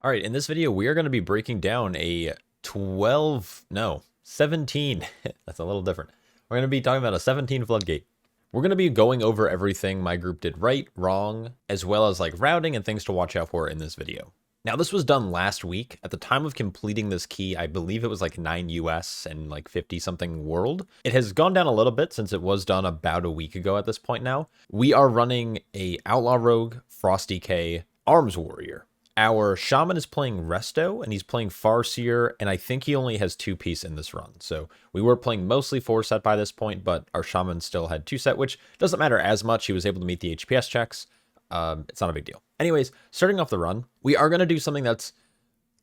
All right, in this video, we are going to be breaking down a 17. That's a little different. We're going to be talking about a 17 Floodgate. We're going to be going over everything my group did right, wrong, as well as like routing and things to watch out for in this video. Now, this was done last week. At the time of completing this key, I believe it was like 9 US and like 50 something world. It has gone down a little bit since it was done about a week ago at this point now. We are running a Outlaw Rogue, Frosty K, Arms Warrior. Our Shaman is playing Resto, and he's playing Farseer, and I think he only has 2-piece in this run. So we were playing mostly 4-set by this point, but our Shaman still had 2-set, which doesn't matter as much. He was able to meet the HPS checks. It's not a big deal. Anyways, starting off the run, we are going to do something that's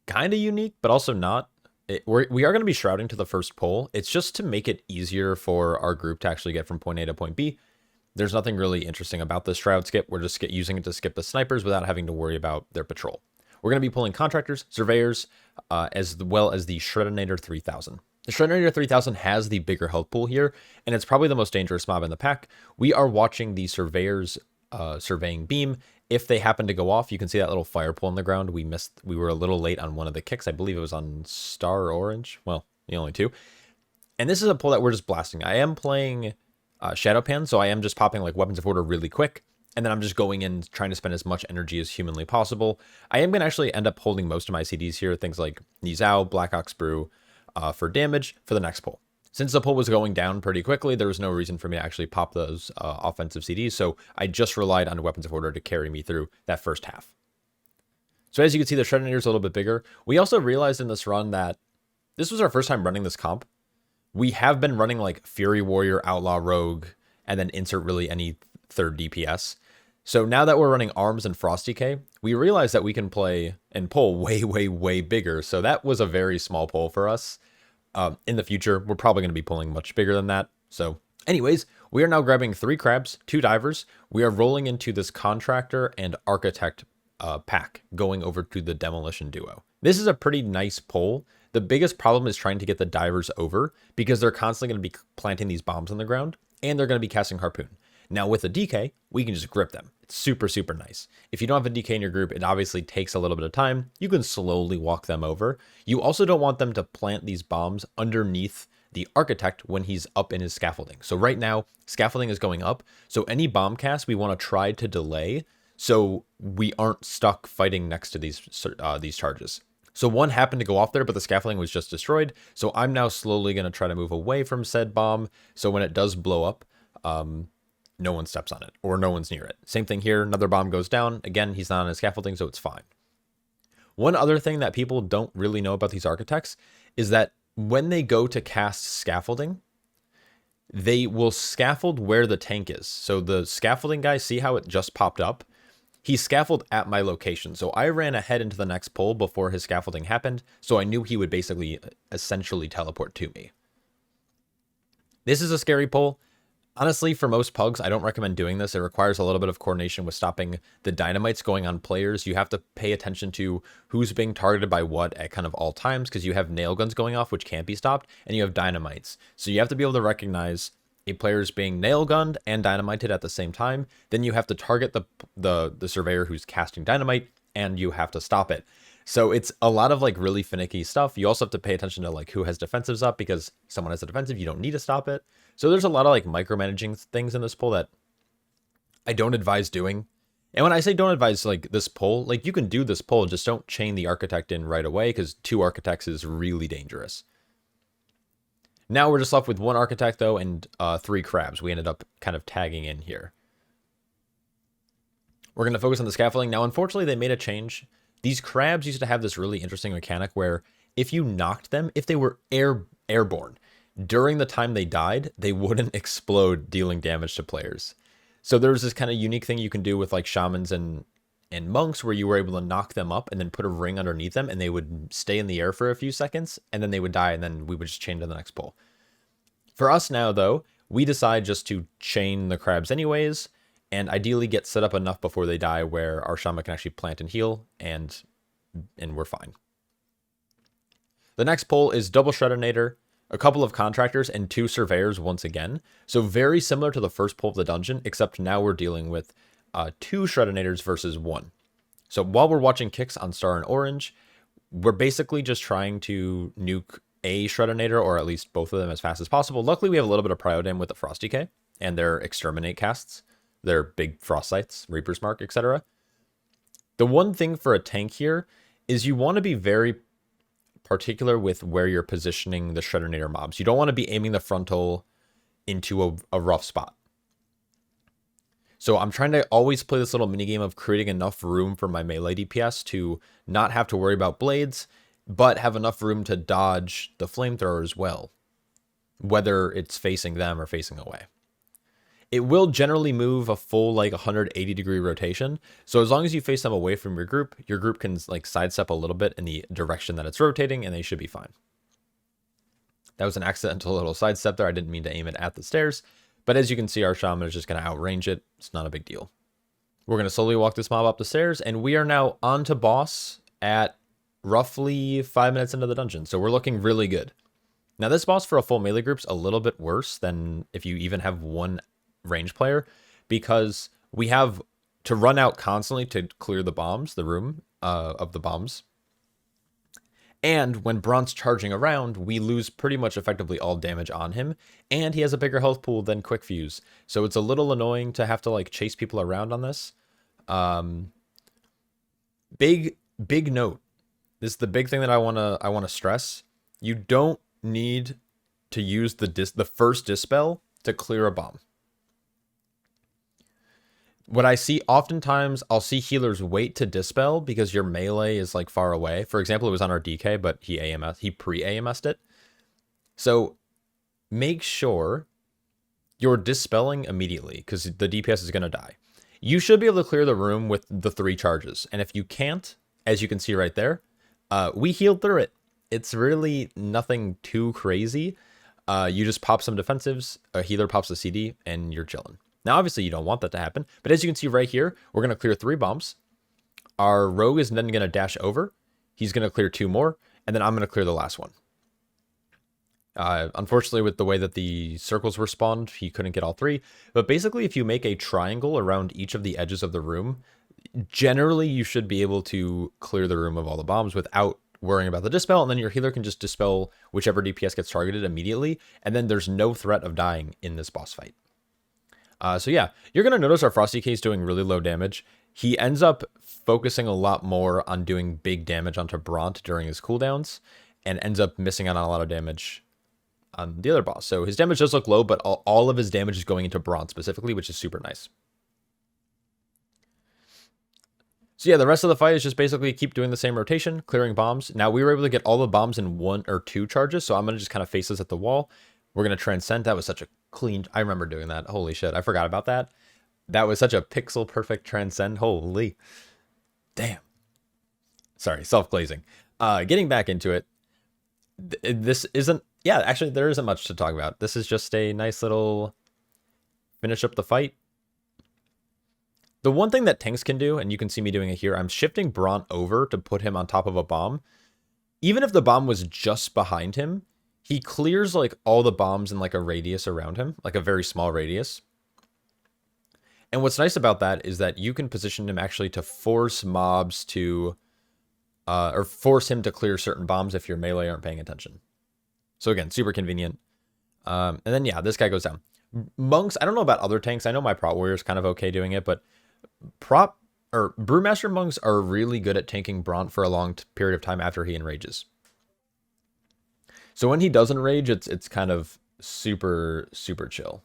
kind of unique, but also not. We are going to be shrouding to the first pull. It's just to make it easier for our group to actually get from point A to point B. There's nothing really interesting about this shroud skip. We're just using it to skip the snipers without having to worry about their patrol. We're going to be pulling contractors, surveyors, as well as the Shredinator 3000. The Shredinator 3000 has the bigger health pool here, and it's probably the most dangerous mob in the pack. We are watching the surveyors surveying beam. If they happen to go off, you can see that little fire pole on the ground. We were a little late on one of the kicks. I believe it was on Star or Orange. Well, the only two. And this is a pull that we're just blasting. I am playing Shado-pan, so I am just popping like weapons of order really quick, and then I'm just going in trying to spend as much energy as humanly possible. I am going to actually end up holding most of my CDs here, things like Nizao, Black Ox Brew, for damage for the next pull. Since the pull was going down pretty quickly, there was no reason for me to actually pop those offensive CDs, so I just relied on weapons of order to carry me through that first half. So as you can see, the Shredinator is a little bit bigger. We also realized in this run that this was our first time running this comp. We have been running like Fury Warrior, Outlaw Rogue, and then insert really any third DPS. So now that we're running Arms and Frosty K, we realized that we can play and pull way, way, way bigger. So that was a very small pull for us. In the future, we're probably going to be pulling much bigger than that. So anyways, we are now grabbing 3 crabs, 2 divers. We are rolling into this contractor and architect pack, going over to the Demolition Duo. This is a pretty nice pull. The biggest problem is trying to get the divers over because they're constantly going to be planting these bombs on the ground, and they're going to be casting Harpoon. Now with a DK, we can just grip them. It's super, super nice. If you don't have a DK in your group, it obviously takes a little bit of time. You can slowly walk them over. You also don't want them to plant these bombs underneath the architect when he's up in his scaffolding. So right now, scaffolding is going up. So any bomb cast, we want to try to delay so we aren't stuck fighting next to these charges. So one happened to go off there, but the scaffolding was just destroyed. So I'm now slowly going to try to move away from said bomb. So when it does blow up, no one steps on it or no one's near it. Same thing here. Another bomb goes down. Again, he's not on his scaffolding, so it's fine. One other thing that people don't really know about these architects is that when they go to cast scaffolding, they will scaffold where the tank is. So the scaffolding guy, see how it just popped up? He scaffolded at my location. So I ran ahead into the next pole before his scaffolding happened. So I knew he would basically essentially teleport to me. This is a scary pole. Honestly, for most pugs, I don't recommend doing this. It requires a little bit of coordination with stopping the dynamites going on players. You have to pay attention to who's being targeted by what at kind of all times, because you have nail guns going off, which can't be stopped, and you have dynamites. So you have to be able to recognize a player's being nail gunned and dynamited at the same time. Then you have to target the surveyor who's casting dynamite, and you have to stop it. So it's a lot of like really finicky stuff. You also have to pay attention to like who has defensives up, because someone has a defensive, you don't need to stop it. So there's a lot of like micromanaging things in this pull that I don't advise doing. And when I say don't advise like this pull, like you can do this pull, just don't chain the architect in right away, because 2 architects is really dangerous. Now we're just left with 1 architect though, and 3 crabs. We ended up kind of tagging in here. We're going to focus on the scaffolding. Now, unfortunately, they made a change. These crabs used to have this really interesting mechanic where if you knocked them, if they were airborne, during the time they died, they wouldn't explode, dealing damage to players. So there was this kind of unique thing you can do with like shamans and monks where you were able to knock them up and then put a ring underneath them, and they would stay in the air for a few seconds, and then they would die, and then we would just chain to the next pull. For us now, though, we decide just to chain the crabs anyways, and ideally get set up enough before they die where our shaman can actually plant and heal, and we're fine. The next pull is double Shredinator, a couple of contractors, and 2 surveyors once again. So very similar to the first pull of the dungeon, except now we're dealing with 2 Shredinators versus 1. So while we're watching kicks on Star and Orange, we're basically just trying to nuke a Shredinator, or at least both of them, as fast as possible. Luckily, we have a little bit of Prio Dam with the Frost Decay and their Exterminate casts, their big Frost Sights, Reaper's Mark, etc. The one thing for a tank here is you want to be very particular with where you're positioning the Shredinator mobs. You don't want to be aiming the frontal into a rough spot. So I'm trying to always play this little minigame of creating enough room for my melee DPS to not have to worry about blades, but have enough room to dodge the flamethrower as well, whether it's facing them or facing away. It will generally move a full like 180-degree rotation. So as long as you face them away from your group can like sidestep a little bit in the direction that it's rotating, and they should be fine. That was an accidental little sidestep there. I didn't mean to aim it at the stairs. But as you can see, our shaman is just going to outrange it. It's not a big deal. We're going to slowly walk this mob up the stairs, and we are now on to boss at roughly 5 minutes into the dungeon. So we're looking really good. Now this boss for a full melee group's a little bit worse than if you even have one range player, because we have to run out constantly to clear the bombs, the room of the bombs. And when Brant's charging around, we lose pretty much effectively all damage on him, and he has a bigger health pool than Quick Fuse. So it's a little annoying to have to like chase people around on this. Big note. This is the big thing that I wanna stress. You don't need to use the first dispel to clear a bomb. What I see oftentimes, I'll see healers wait to dispel because your melee is like far away. For example, it was on our DK, but he pre-AMS'd it. So make sure you're dispelling immediately because the DPS is going to die. You should be able to clear the room with the 3 charges. And if you can't, as you can see right there, we healed through it. It's really nothing too crazy. You just pop some defensives, a healer pops a CD, and you're chilling. Now, obviously, you don't want that to happen, but as you can see right here, we're going to clear 3 bombs. Our rogue is then going to dash over. He's going to clear 2 more, and then I'm going to clear the last one. Unfortunately, with the way that the circles were spawned, he couldn't get all 3. But basically, if you make a triangle around each of the edges of the room, generally, you should be able to clear the room of all the bombs without worrying about the dispel, and then your healer can just dispel whichever DPS gets targeted immediately, and then there's no threat of dying in this boss fight. So yeah, you're going to notice our Frosty K is doing really low damage. He ends up focusing a lot more on doing big damage onto Brant during his cooldowns, and ends up missing out on a lot of damage on the other boss. So his damage does look low, but all of his damage is going into Brant specifically, which is super nice. So yeah, the rest of the fight is just basically keep doing the same rotation, clearing bombs. Now we were able to get all the bombs in 1 or 2 charges, so I'm going to just kind of face this at the wall. We're going to transcend. That was such a clean... I remember doing that. Holy shit. I forgot about that. That was such a pixel perfect transcend. Holy. Damn. Sorry, self-glazing. Getting back into it. This isn't... Yeah, actually, there isn't much to talk about. This is just a nice little... finish up the fight. The one thing that tanks can do, and you can see me doing it here, I'm shifting Brant over to put him on top of a bomb. Even if the bomb was just behind him, he clears like all the bombs in like a radius around him, like a very small radius. And what's nice about that is that you can position him actually to force mobs to, or force him to clear certain bombs if your melee aren't paying attention. So again, super convenient. And then yeah, this guy goes down. Monks, I don't know about other tanks. I know my Prot Warrior is kind of okay doing it, but Brewmaster monks are really good at tanking Brant for a long period of time after he enrages. So when he does enrage, it's kind of super chill.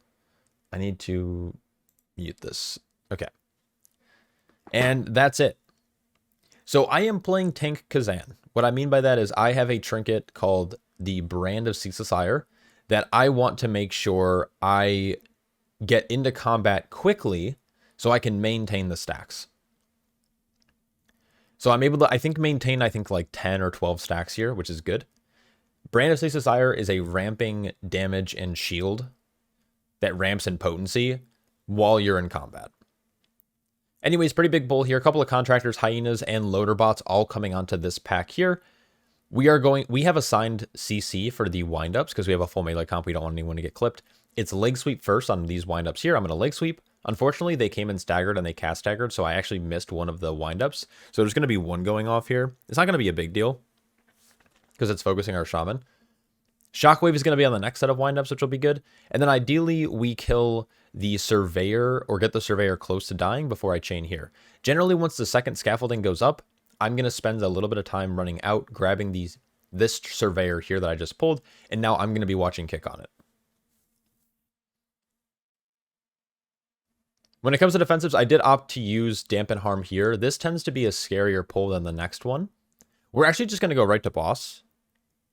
I need to mute this. Okay. And that's it. So I am playing Tank Kazan. What I mean by that is I have a trinket called the Brand of Ceaseless Ire that I want to make sure I get into combat quickly so I can maintain the stacks. So I'm able to, maintain like 10 or 12 stacks here, which is good. Brand of Ceaseless Ire is a ramping damage and shield that ramps in potency while you're in combat. Anyways, pretty big bull here. A couple of contractors, hyenas, and loader bots all coming onto this pack here. We have assigned CC for the windups because we have a full melee comp. We don't want anyone to get clipped. It's leg sweep first on these windups here. I'm going to leg sweep. Unfortunately, they came in staggered and they cast staggered, so I actually missed one of the windups. So there's going to be one going off here. It's not going to be a big deal because it's focusing our shaman. Shockwave is going to be on the next set of windups, which will be good. And then ideally, we kill the surveyor or get the surveyor close to dying before I chain here. Generally, once the second scaffolding goes up, I'm going to spend a little bit of time running out, grabbing this surveyor here that I just pulled, and now I'm going to be watching kick on it. When it comes to defensives, I did opt to use Dampen Harm here. This tends to be a scarier pull than the next one. We're actually just going to go right to boss.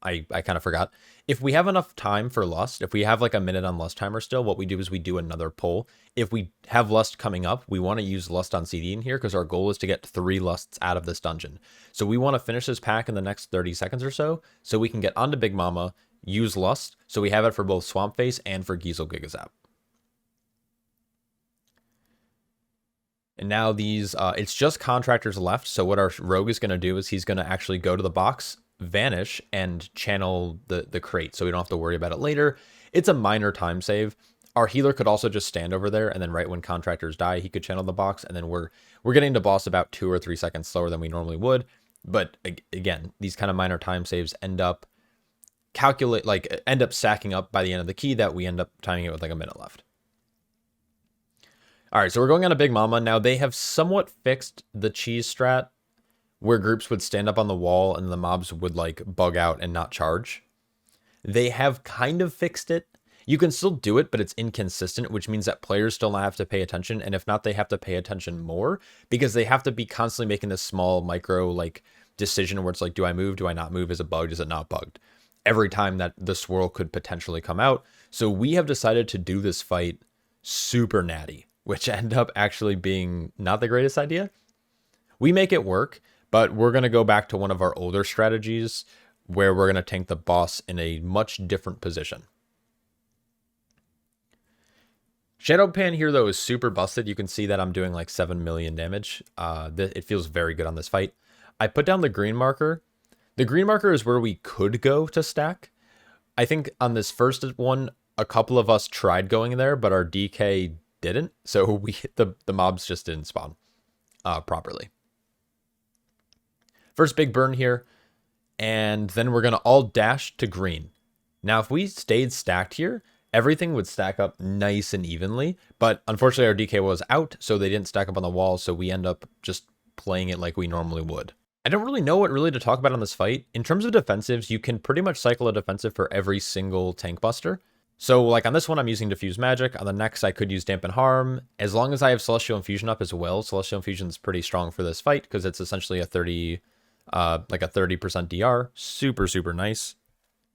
I kind of forgot. If we have enough time for Lust, if we have like a minute on Lust timer still, what we do is we do another pull. If we have Lust coming up, we want to use Lust on CD in here because our goal is to get 3 Lusts out of this dungeon. So we want to finish this pack in the next 30 seconds or so we can get onto Big Mama, use Lust, so we have it for both Swampface and for Geezle Gigazap. And now these, it's just contractors left, so what our rogue is going to do is he's going to actually go to the box, vanish, and channel the crate, so we don't have to worry about it later. It's a minor time save. Our healer could also just stand over there, and then right when contractors die, he could channel the box, and then we're getting to boss about 2 or 3 seconds slower than we normally would. But again, these kind of minor time saves end up stacking up by the end of the key that we end up timing it with like a minute left. All right, so we're going on a Big Mama. Now, they have somewhat fixed the cheese strat where groups would stand up on the wall and the mobs would like bug out and not charge. They have kind of fixed it. You can still do it, but it's inconsistent, which means that players still have to pay attention. And if not, they have to pay attention more because they have to be constantly making this small micro like decision where it's like, do I move? Do I not move? Is it bugged? Is it not bugged? Every time that the swirl could potentially come out. So we have decided to do this fight super natty, which end up actually being not the greatest idea. We make it work, but we're going to go back to one of our older strategies where we're going to tank the boss in a much different position. Shado-pan here, though, is super busted. You can see that I'm doing like 7 million damage. It feels very good on this fight. I put down the green marker. The green marker is where we could go to stack. I think on this first one, a couple of us tried going there, but our DK didn't. So the mobs just didn't spawn properly. First big burn here. And then we're going to all dash to green. Now, if we stayed stacked here, everything would stack up nice and evenly. But unfortunately, our DK was out, so they didn't stack up on the wall. So we end up just playing it like we normally would. I don't really know what really to talk about on this fight. In terms of defensives, you can pretty much cycle a defensive for every single tank buster. So like on this one, I'm using Diffuse Magic. On the next, I could use Dampen Harm. As long as I have Celestial Infusion up as well, Celestial Infusion is pretty strong for this fight because it's essentially a 30% DR. Super, super nice.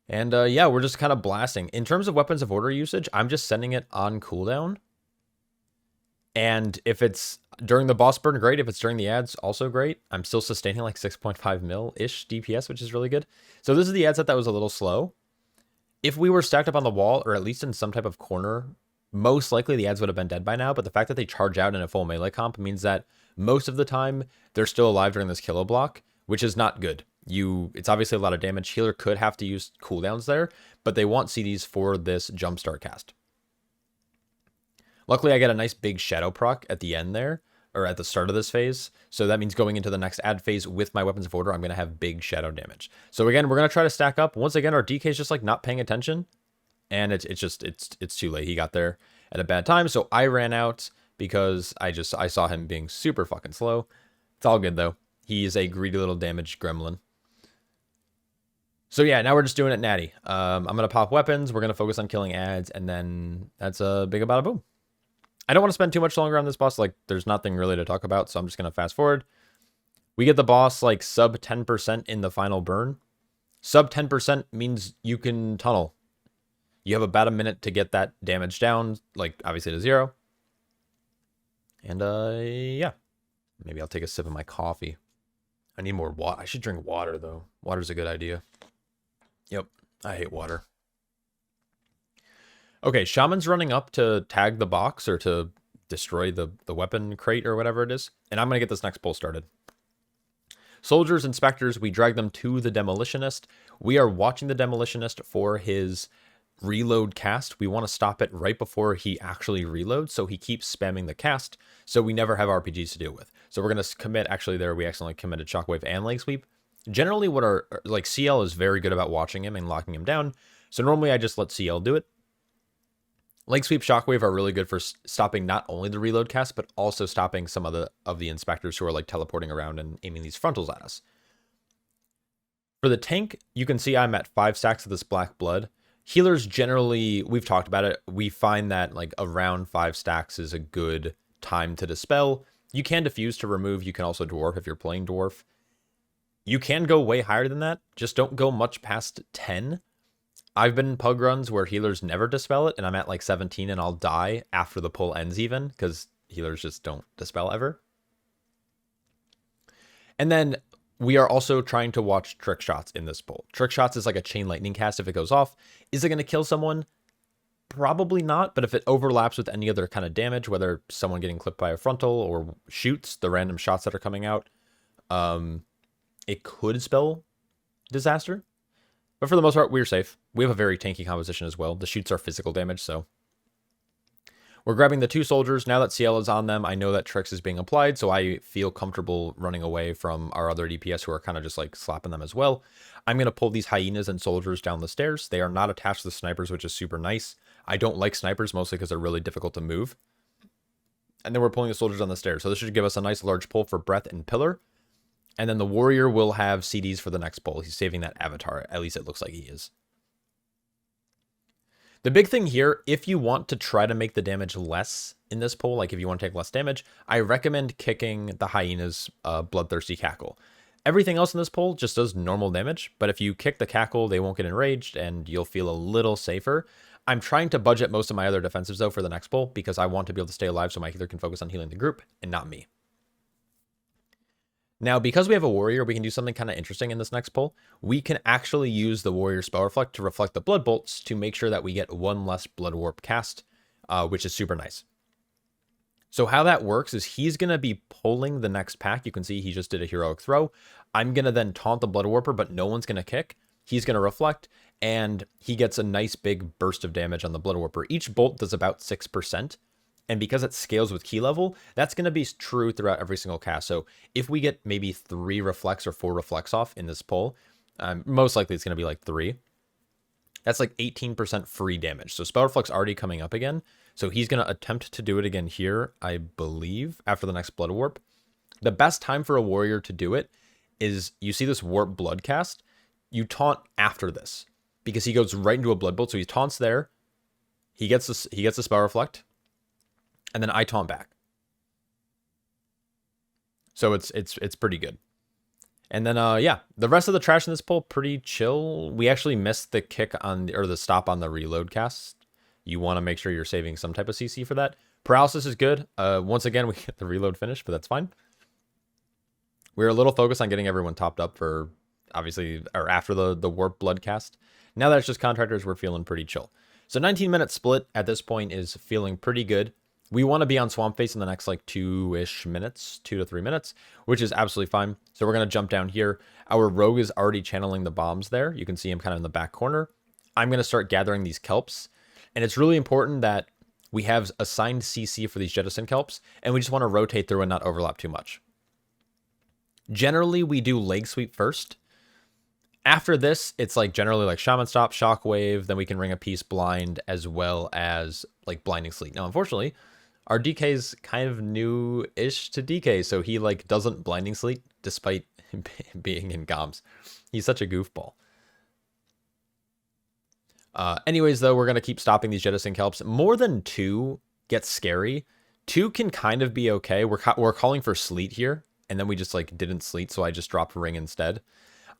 And yeah, we're just kind of blasting. In terms of Weapons of Order usage, I'm just sending it on cooldown. And if it's during the boss burn, great. If it's during the ads, also great. I'm still sustaining like 6.5 mil-ish DPS, which is really good. So this is the ad set that was a little slow. If we were stacked up on the wall, or at least in some type of corner, most likely the ads would have been dead by now. But the fact that they charge out in a full melee comp means that most of the time they're still alive during this kilo block, which is not good. It's obviously a lot of damage. Healer could have to use cooldowns there, but they want CDs for this jumpstart cast. Luckily, I get a nice big shadow proc at the end there, or at the start of this phase. So that means going into the next ad phase with my Weapons of Order, I'm going to have big shadow damage. So again, we're going to try to stack up. Once again, our DK is just like not paying attention, and it's too late. He got there at a bad time, so I ran out because I saw him being super fucking slow. It's all good though. He is a greedy little damaged gremlin. So yeah, now we're just doing it natty. I'm going to pop weapons. We're going to focus on killing ads, and then that's a big bada boom. I don't want to spend too much longer on this boss. Like, there's nothing really to talk about, so I'm just going to fast forward. We get the boss, like, sub 10% in the final burn. Sub 10% means you can tunnel. You have about a minute to get that damage down, like, obviously to 0. And, yeah. Maybe I'll take a sip of my coffee. I need more water. I should drink water, though. Water's a good idea. Yep, I hate water. Okay, Shaman's running up to tag the box or to destroy the weapon crate or whatever it is. And I'm going to get this next pull started. Soldiers, inspectors, we drag them to the Demolitionist. We are watching the Demolitionist for his reload cast, we want to stop it right before he actually reloads, so he keeps spamming the cast, so we never have RPGs to deal with. So we're going to commit, actually there we accidentally committed Shockwave and Leg Sweep. Generally what our, like CL is very good about watching him and locking him down, so normally I just let CL do it. Leg Sweep, Shockwave are really good for stopping not only the reload cast, but also stopping some of the inspectors who are like teleporting around and aiming these frontals at us. For the tank, you can see I'm at 5 stacks of this Black Blood. Healers generally, we've talked about it, we find that like around 5 stacks is a good time to dispel. You can diffuse to remove, you can also dwarf if you're playing dwarf. You can go way higher than that, just don't go much past 10. I've been in pug runs where healers never dispel it, and I'm at like 17 and I'll die after the pull ends even, because healers just don't dispel ever. And then we are also trying to watch trick shots in this pull. Trick shots is like a chain lightning cast if it goes off. Is it going to kill someone? Probably not, but if it overlaps with any other kind of damage, whether someone getting clipped by a frontal or shoots the random shots that are coming out, it could spell disaster. But for the most part, we're safe. We have a very tanky composition as well. The shoots are physical damage, so we're grabbing the 2 soldiers. Now that CL is on them, I know that Trix is being applied, so I feel comfortable running away from our other DPS who are kind of just like slapping them as well. I'm going to pull these hyenas and soldiers down the stairs. They are not attached to the snipers, which is super nice. I don't like snipers, mostly because they're really difficult to move. And then we're pulling the soldiers on the stairs. So this should give us a nice large pull for Breath and Pillar. And then the warrior will have CDs for the next pull. He's saving that avatar. At least it looks like he is. The big thing here, if you want to try to make the damage less in this pull, like if you want to take less damage, I recommend kicking the hyena's Bloodthirsty Cackle. Everything else in this pull just does normal damage, but if you kick the cackle, they won't get enraged and you'll feel a little safer. I'm trying to budget most of my other defensives though for the next pull because I want to be able to stay alive so my healer can focus on healing the group and not me. Now, because we have a warrior, we can do something kind of interesting in this next pull. We can actually use the warrior spell reflect to reflect the blood bolts to make sure that we get 1 less blood warp cast, which is super nice. So how that works is he's going to be pulling the next pack. You can see he just did a heroic throw. I'm going to then taunt the blood warper, but no one's going to kick. He's going to reflect, and he gets a nice big burst of damage on the blood warper. Each bolt does about 6%. And because it scales with key level, that's going to be true throughout every single cast. So if we get maybe 3 reflects or 4 reflects off in this pull, most likely it's going to be like 3. That's like 18% free damage. So spell reflect's already coming up again. So he's going to attempt to do it again here, I believe, after the next blood warp. The best time for a warrior to do it is you see this warp blood cast. You taunt after this because he goes right into a blood bolt. So he taunts there. He gets the spell reflect. And then I taunt back. So it's pretty good. And then yeah, the rest of the trash in this pull pretty chill. We actually missed the kick on or the stop on the reload cast. You want to make sure you're saving some type of CC for that. Paralysis is good. Once again, we get the reload finish, but that's fine. We're a little focused on getting everyone topped up for obviously or after the warp blood cast. Now that it's just contractors, we're feeling pretty chill. So 19-minute split at this point is feeling pretty good. We want to be on Swampface in the next like 2-ish minutes, 2 to 3 minutes, which is absolutely fine. So we're going to jump down here. Our rogue is already channeling the bombs there. You can see him kind of in the back corner. I'm going to start gathering these kelps. And it's really important that we have assigned CC for these jettison kelps. And we just want to rotate through and not overlap too much. Generally, we do leg sweep first. After this, it's like generally like Shaman Stop, Shockwave. Then we can Ring of Peace blind as well as like Blinding Sleep. Now, unfortunately, our DK's kind of new-ish to DK, so he like doesn't Blinding Sleep despite him being in comms. He's such a goofball. Anyways, though, we're going to keep stopping these jettison kelps. More than 2 gets scary. 2 can kind of be okay. We're calling for sleet here, and then we just like didn't sleet, so I just dropped ring instead.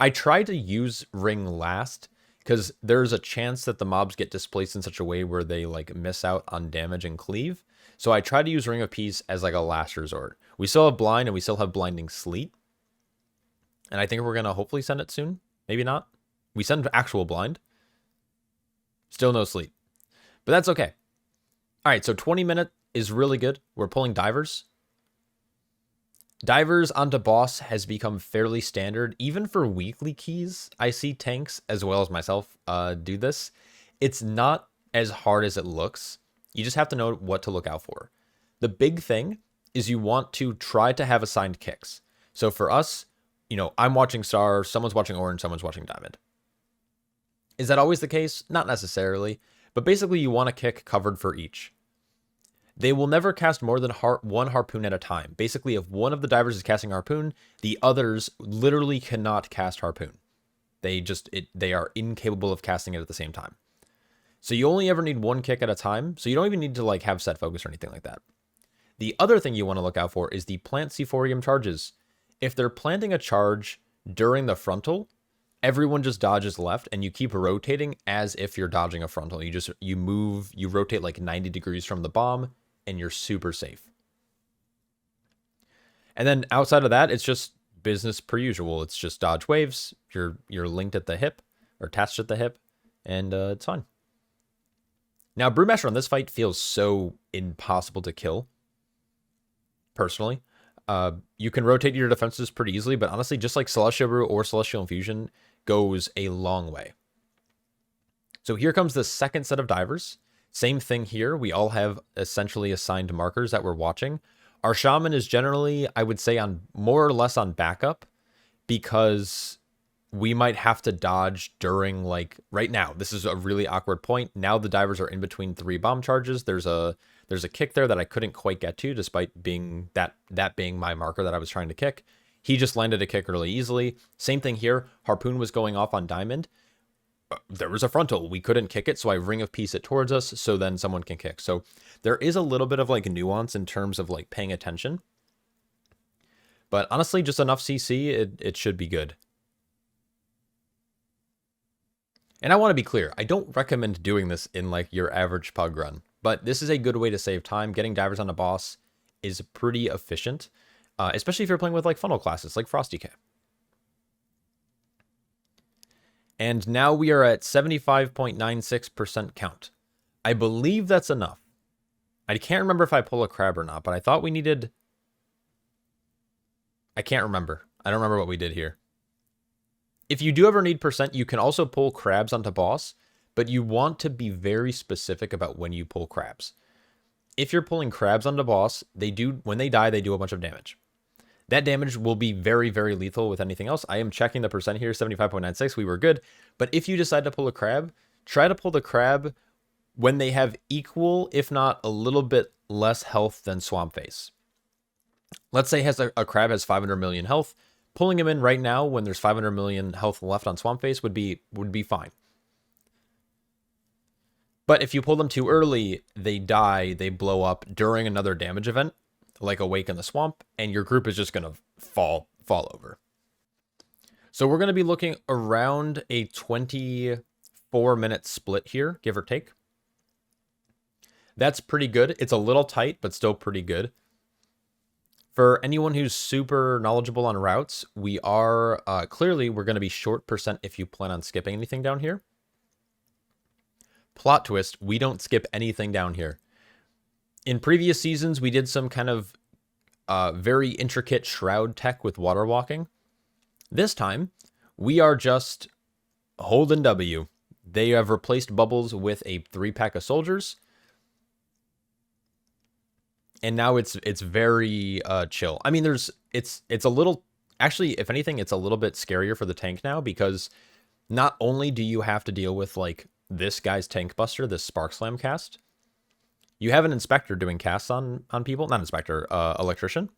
I tried to use ring last because there's a chance that the mobs get displaced in such a way where they like miss out on damage and cleave. So I tried to use Ring of Peace as like a last resort. We still have blind and we still have blinding sleet. And I think we're going to hopefully send it soon. Maybe not. We send actual blind. Still no sleet. But that's okay. All right, so 20-minute is really good. We're pulling divers. Divers onto boss has become fairly standard. Even for weekly keys, I see tanks as well as myself do this. It's not as hard as it looks. You just have to know what to look out for. The big thing is you want to try to have assigned kicks. So for us, I'm watching Star, someone's watching Orange, someone's watching Diamond. Is that always the case? Not necessarily, but basically you want a kick covered for each. They will never cast more than one harpoon at a time. Basically, if one of the divers is casting harpoon, the others literally cannot cast harpoon. They are incapable of casting it at the same time. So you only ever need one kick at a time, so you don't even need to like have set focus or anything like that. The other thing you want to look out for is the plant Seaphorium charges. If they're planting a charge during the frontal, everyone just dodges left and you keep rotating as if you're dodging a frontal. You rotate like 90 degrees from the bomb and you're super safe. And then outside of that, it's just business per usual. It's just dodge waves. You're linked at the hip or attached at the hip, and it's fine. Now, Brewmaster on this fight feels so impossible to kill. Personally, you can rotate your defenses pretty easily, but honestly, just like Celestial Brew or Celestial Infusion goes a long way. So here comes the second set of divers. Same thing here. We all have essentially assigned markers that we're watching. Our shaman is generally, I would say, on more or less on backup because we might have to dodge during, like, right now. This is a really awkward point. Now the divers are in between 3 bomb charges. There's a kick there that I couldn't quite get to, despite being that being my marker that I was trying to kick. He just landed a kick really easily. Same thing here. Harpoon was going off on Diamond. There was a frontal. We couldn't kick it, so I ring of peace it towards us, so then someone can kick. So there is a little bit of like nuance in terms of like paying attention. But honestly, just enough CC, it should be good. And I want to be clear, I don't recommend doing this in like your average pug run, but this is a good way to save time. Getting divers on a boss is pretty efficient, especially if you're playing with like funnel classes like Frosty K. And now we are at 75.96% count. I believe that's enough. I can't remember if I pull a crab or not, but I thought we needed... I can't remember. I don't remember what we did here. If you do ever need percent, you can also pull crabs onto boss, but you want to be very specific about when you pull crabs. If you're pulling crabs onto boss, when they die, they do a bunch of damage. That damage will be very, very lethal with anything else. I am checking the percent here, 75.96. We were good. But if you decide to pull a crab, try to pull the crab when they have equal, if not a little bit less health than Swampface. Let's say a crab has 500 million health. Pulling him in right now when there's 500 million health left on Swampface would be fine. But if you pull them too early, they die, they blow up during another damage event, like Awake in the Swamp, and your group is just going to fall over. So we're going to be looking around a 24-minute split here, give or take. That's pretty good. It's a little tight, but still pretty good. For anyone who's super knowledgeable on routes, we are, clearly, we're going to be short percent if you plan on skipping anything down here. Plot twist, we don't skip anything down here. In previous seasons, we did some kind of very intricate shroud tech with water walking. This time, we are just holding W. They have replaced bubbles with a 3-pack of soldiers. And now it's very chill. I mean, it's a little, actually, if anything, it's a little bit scarier for the tank now, because not only do you have to deal with like this guy's tank buster, this Spark Slam cast, you have an inspector doing casts on people, not inspector, electrician.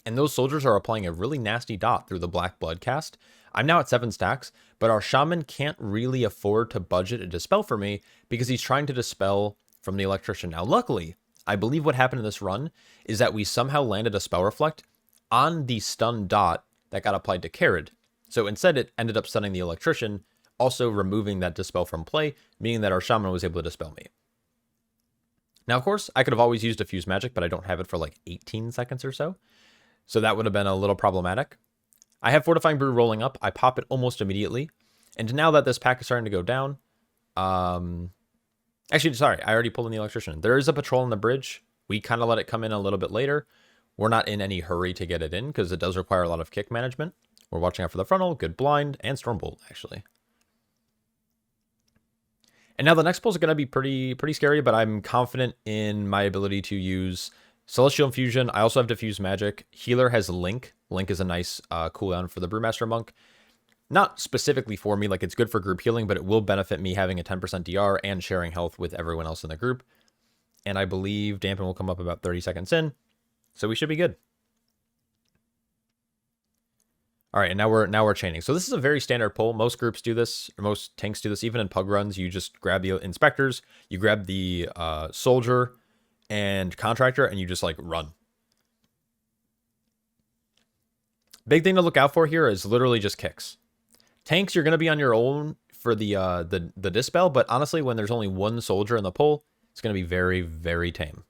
And those soldiers are applying a really nasty dot through the Black Blood cast. I'm now at 7 stacks, but our shaman can't really afford to budget a dispel for me because he's trying to dispel from the electrician. Now, luckily, I believe what happened in this run is that we somehow landed a spell reflect on the stun dot that got applied to Carrot. So instead, it ended up stunning the electrician, also removing that dispel from play, meaning that our shaman was able to dispel me. Now, of course, I could have always used Diffuse Magic, but I don't have it for like 18 seconds or so. So that would have been a little problematic. I have Fortifying Brew rolling up. I pop it almost immediately. And now that this pack is starting to go down, actually, sorry, I already pulled in the electrician. There is a patrol on the bridge. We kind of let it come in a little bit later. We're not in any hurry to get it in because it does require a lot of kick management. We're watching out for the frontal, good blind, and Stormbolt, actually. And now the next pull is going to be pretty scary, but I'm confident in my ability to use Celestial Infusion. I also have Diffuse Magic. Healer has Link. Link is a nice cooldown for the Brewmaster Monk. Not specifically for me, like it's good for group healing, but it will benefit me having a 10% DR and sharing health with everyone else in the group. And I believe Dampen will come up about 30 seconds in, so we should be good. All right, and now we're chaining. So this is a very standard pull. Most groups do this, or most tanks do this. Even in pug runs, you just grab the inspectors, you grab the soldier and contractor, and you just like run. Big thing to look out for here is literally just kicks. Tanks, you're gonna be on your own for the dispel, but honestly, when there's only one soldier in the pull, it's gonna be very, very tame.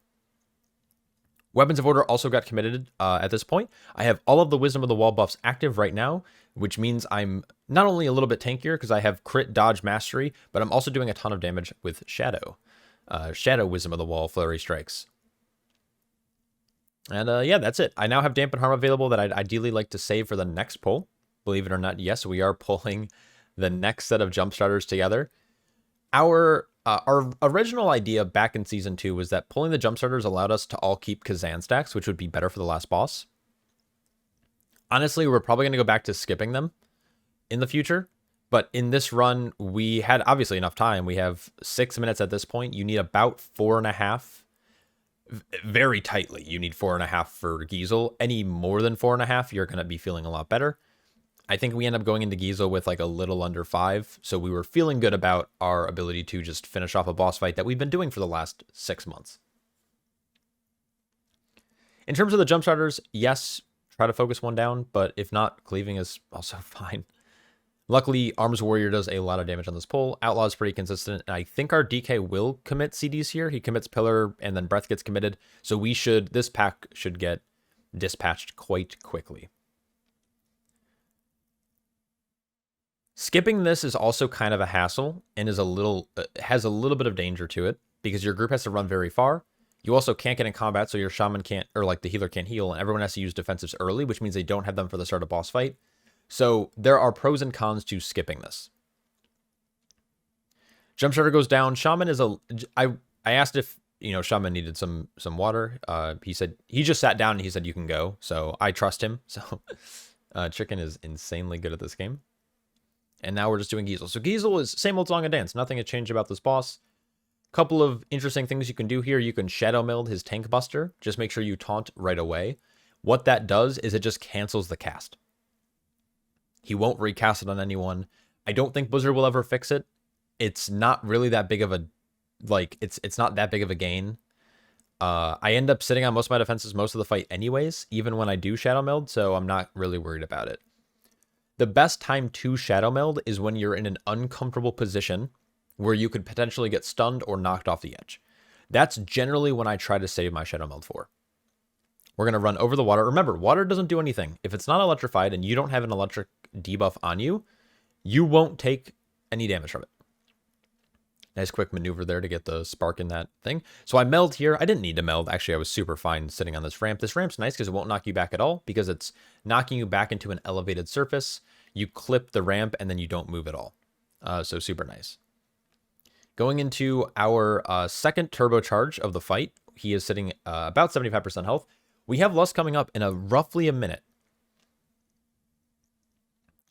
Weapons of Order also got committed at this point. I have all of the Wisdom of the Wall buffs active right now, which means I'm not only a little bit tankier because I have crit dodge mastery, but I'm also doing a ton of damage with Shadow. Shadow Wisdom of the Wall flurry strikes. And yeah, that's it. I now have Dampen Harm available that I'd ideally like to save for the next pull. Believe it or not, yes, we are pulling the next set of jump starters together. Our original idea back in Season 2 was that pulling the jump starters allowed us to all keep Kazan stacks, which would be better for the last boss. Honestly, we're probably going to go back to skipping them in the future. But in this run, we had obviously enough time. We have 6 minutes at this point. You need about 4.5. Very tightly, you need 4.5 for Geezle. Any more than 4.5, you're going to be feeling a lot better. I think we end up going into Geezle with like a little under 5, so we were feeling good about our ability to just finish off a boss fight that we've been doing for the last 6 months. In terms of the jump starters, yes, try to focus one down, but if not, cleaving is also fine. Luckily, Arms Warrior does a lot of damage on this pull. Outlaw is pretty consistent, and I think our DK will commit CDs here. He commits Pillar, and then Breath gets committed, so this pack should get dispatched quite quickly. Skipping this is also kind of a hassle and is has a little bit of danger to it because your group has to run very far. You also can't get in combat, so your shaman can't, or like the healer can't heal, and everyone has to use defensives early, which means they don't have them for the start of boss fight. So there are pros and cons to skipping this. Jump starter goes down. Shaman is I asked if shaman needed some water. He said he just sat down and he said you can go. So I trust him. So Chicken is insanely good at this game. And now we're just doing Geezle. So Geezle is same old song and dance. Nothing has changed about this boss. Couple of interesting things you can do here. You can Shadow Meld his Tank Buster. Just make sure you taunt right away. What that does is it just cancels the cast. He won't recast it on anyone. I don't think Blizzard will ever fix it. It's not really that big of a, it's not that big of a gain. I end up sitting on most of my defenses most of the fight anyways, even when I do Shadow Meld, so I'm not really worried about it. The best time to Shadow Meld is when you're in an uncomfortable position where you could potentially get stunned or knocked off the edge. That's generally when I try to save my Shadow Meld for. We're going to run over the water. Remember, water doesn't do anything. If it's not electrified and you don't have an electric debuff on you, you won't take any damage from it. Nice quick maneuver there to get the spark in that thing. So I meld here. I didn't need to meld. Actually, I was super fine sitting on this ramp. This ramp's nice because it won't knock you back at all because it's knocking you back into an elevated surface. You clip the ramp and then you don't move at all. So super nice. Going into our second turbocharge of the fight. He is sitting about 75% health. We have Lust coming up in roughly a minute.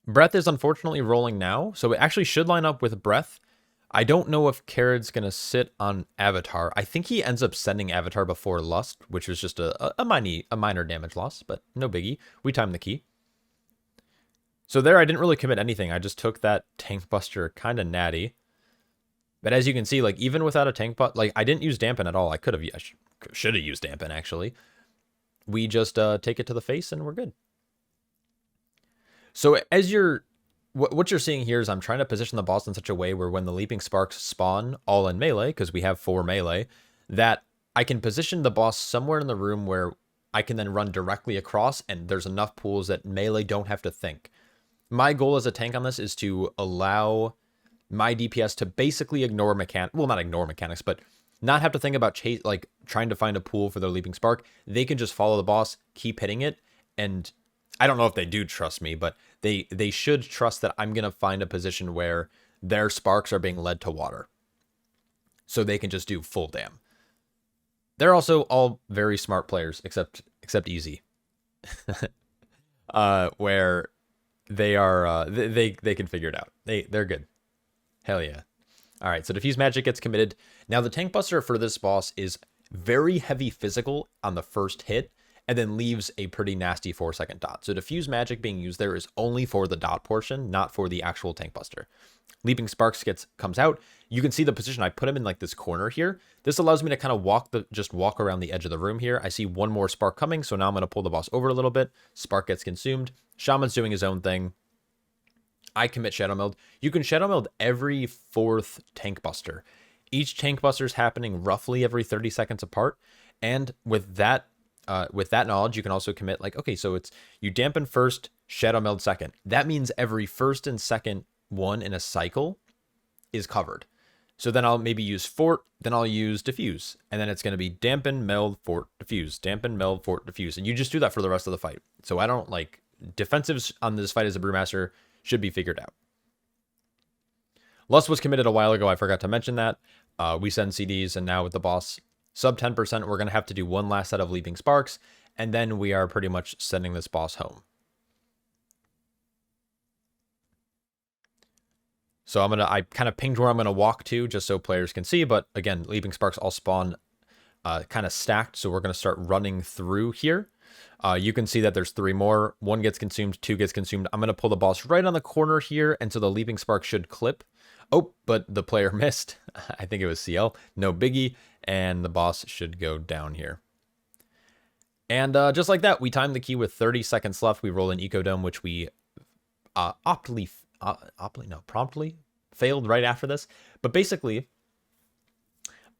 Breath is unfortunately rolling now, so it actually should line up with Breath. I don't know if Carad's going to sit on Avatar. I think he ends up sending Avatar before Lust, which was just a minor damage loss, but no biggie. We timed the key. So there I didn't really commit anything. I just took that Tank Buster kind of natty. But as you can see, like even without a Tank Buster, I didn't use Dampen at all. I should have used Dampen actually. We just take it to the face and we're good. So as what you're seeing here is I'm trying to position the boss in such a way where when the Leaping Sparks spawn all in melee, because we have 4 melee, that I can position the boss somewhere in the room where I can then run directly across and there's enough pools that melee don't have to think. My goal as a tank on this is to allow my DPS to basically ignore not ignore mechanics, but not have to think about trying to find a pool for their Leaping Spark. They can just follow the boss, keep hitting it, and I don't know if they do trust me, but they should trust that I'm going to find a position where their sparks are being led to water. so they can just do full dam. They're also all very smart players, except Easy, where they are they can figure it out. They're good. Hell yeah. All right, so Diffuse Magic gets committed. Now the Tank Buster for this boss is very heavy physical on the first hit, and then leaves a pretty nasty 4-second dot. So Diffuse Magic being used there is only for the dot portion, not for the actual Tank Buster. Leaping Sparks comes out. You can see the position. I put him in like this corner here. This allows me to kind of walk around the edge of the room here. I see one more spark coming, so now I'm going to pull the boss over a little bit. Spark gets consumed. Shaman's doing his own thing. I commit Shadow Meld. You can Shadow Meld every 4th Tank Buster. Each Tank Buster is happening roughly every 30 seconds apart. And with that knowledge, you can also commit like, okay, so it's you dampen first, Shadow Meld second. That means every first and second one in a cycle is covered. So then I'll maybe use Fort, then I'll use Diffuse, and then it's going to be Dampen, Meld, Fort, Diffuse, Dampen, Meld, Fort, Diffuse. And you just do that for the rest of the fight. So I don't like defensives on this fight as a Brewmaster should be figured out. Lust was committed a while ago. I forgot to mention that. We send CDs, and now with the boss sub 10%, we're going to have to do one last set of Leaping Sparks, and then we are pretty much sending this boss home. So I kind of pinged where I'm going to walk to just so players can see, but again, Leaping Sparks all spawn kind of stacked, so we're going to start running through here. You can see that there's 3 more. 1 gets consumed, 2 gets consumed. I'm going to pull the boss right on the corner here, and so the Leaping Spark should clip. Oh, but the player missed. I think it was CL. No biggie, and the boss should go down here. And just like that, we time the key with 30 seconds left. We roll an Ecodome, which we promptly failed right after this. But basically,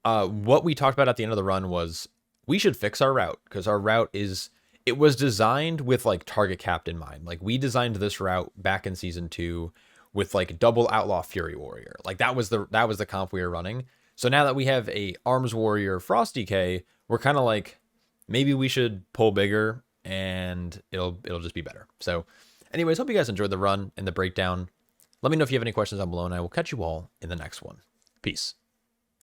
what we talked about at the end of the run was we should fix our route, because our route it was designed with like target capped in mind. Like we designed this route back in season 2 with like double Outlaw Fury Warrior. Like that was the comp we were running. So now that we have a Arms Warrior Frost DK, we're kind of like, maybe we should pull bigger and it'll just be better. So anyways, hope you guys enjoyed the run and the breakdown. Let me know if you have any questions down below, and I will catch you all in the next one. Peace.